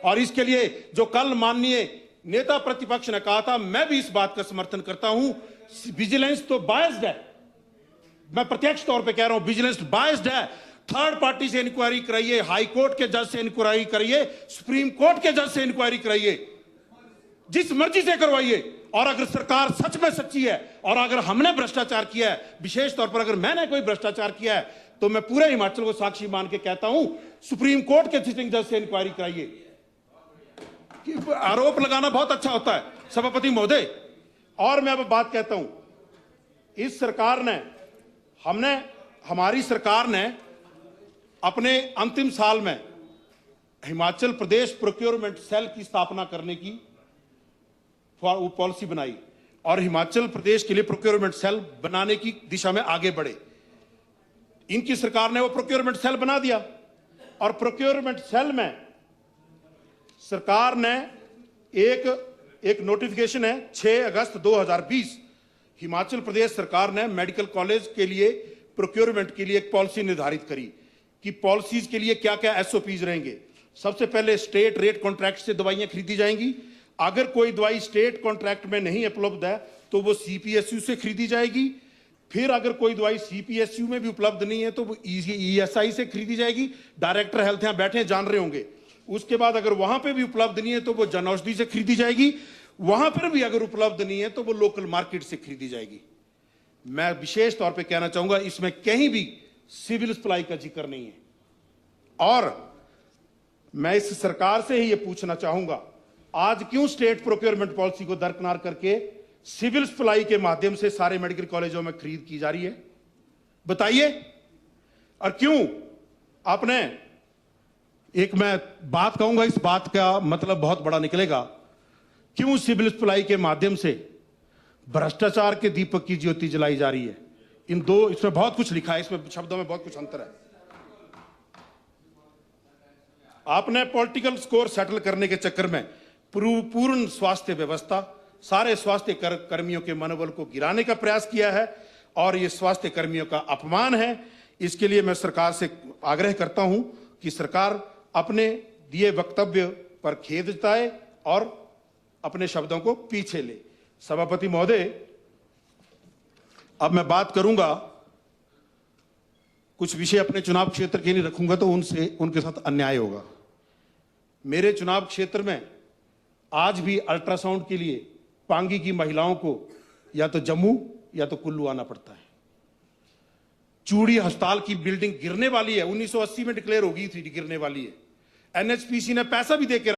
और इसके लिए जो कल माननीय नेता प्रतिपक्ष ने कहा था, मैं भी इस बात का समर्थन करता हूं। विजिलेंस तो बायस्ड है, मैं प्रत्यक्ष तौर पे कह रहा हूं, विजिलेंस बायस्ड है। थर्ड पार्टी से इंक्वायरी कराइए, हाई कोर्ट के जज से इंक्वायरी कराइए, सुप्रीम कोर्ट के जज से इंक्वायरी कराइए, जिस मर्जी से करवाइए। और अगर सरकार सच में सच्ची है और अगर हमने भ्रष्टाचार किया है, विशेष तौर पर अगर मैंने कोई भ्रष्टाचार किया है, तो मैं पूरे हिमाचल को साक्षी मान के कहता हूं, सुप्रीम कोर्ट के सिटिंग जज से इंक्वायरी कराइए। आरोप लगाना बहुत अच्छा होता है सभापति महोदय। और मैं अब बात कहता हूं, इस सरकार ने, हमारी सरकार ने अपने अंतिम साल में हिमाचल प्रदेश प्रोक्योरमेंट सेल की स्थापना करने की पॉलिसी बनाई और हिमाचल प्रदेश के लिए प्रोक्योरमेंट सेल बनाने की दिशा में आगे बढ़े। इनकी सरकार ने वो प्रोक्योरमेंट सेल बना दिया और प्रोक्योरमेंट सेल में सरकार ने एक नोटिफिकेशन है 6 अगस्त 2020, हिमाचल प्रदेश सरकार ने मेडिकल कॉलेज के लिए प्रोक्योरमेंट के लिए एक पॉलिसी निर्धारित करी कि पॉलिसीज के लिए क्या क्या एसओपीज रहेंगे। सबसे पहले स्टेट रेट कॉन्ट्रैक्ट से दवाइयां खरीदी जाएंगी। अगर कोई दवाई स्टेट कॉन्ट्रैक्ट में नहीं उपलब्ध है तो वो सीपीएसयू से खरीदी जाएगी। फिर अगर कोई दवाई सीपीएसयू में भी उपलब्ध नहीं है तो वो ईएसआई से खरीदी जाएगी। डायरेक्टर हेल्थ यहां बैठे जान रहे होंगे। उसके बाद अगर वहां पे भी उपलब्ध नहीं है तो वो जन औषधि से खरीदी जाएगी। वहां पर भी अगर उपलब्ध नहीं है तो वो लोकल मार्केट से खरीदी जाएगी। मैं विशेष तौर पे कहना चाहूंगा, इसमें कहीं भी सिविल सप्लाई का जिक्र नहीं है। और मैं इस सरकार से ही ये पूछना चाहूंगा, आज क्यों स्टेट प्रोक्योरमेंट पॉलिसी को दरकिनार करके सिविल सप्लाई के माध्यम से सारे मेडिकल कॉलेजों में खरीद की जा रही है? बताइए। और क्यों आपने, एक मैं बात कहूंगा, इस बात का मतलब बहुत बड़ा निकलेगा, क्यों सिविल सप्लाई के माध्यम से भ्रष्टाचार के दीपक की ज्योति जलाई जा रही है? इसमें बहुत कुछ लिखा है, इसमें शब्दों में बहुत कुछ अंतर है। आपने पॉलिटिकल स्कोर सेटल करने के चक्कर में पूर्ण स्वास्थ्य व्यवस्था, सारे स्वास्थ्य कर्मियों के मनोबल को गिराने का प्रयास किया है और यह स्वास्थ्य कर्मियों का अपमान है। इसके लिए मैं सरकार से आग्रह करता हूं कि सरकार अपने दिए वक्तव्य पर खेद जताए और अपने शब्दों को पीछे ले। सभापति महोदय, अब मैं बात करूंगा, कुछ विषय अपने चुनाव क्षेत्र के लिए रखूंगा तो उनके साथ अन्याय होगा। मेरे चुनाव क्षेत्र में आज भी अल्ट्रासाउंड के लिए पांगी की महिलाओं को या तो जम्मू या तो कुल्लू आना पड़ता है। चूड़ी अस्पताल की बिल्डिंग गिरने वाली है, 1980 में डिक्लेयर होगी थी, गिरने वाली है। एनएचपीसी ने पैसा भी देकर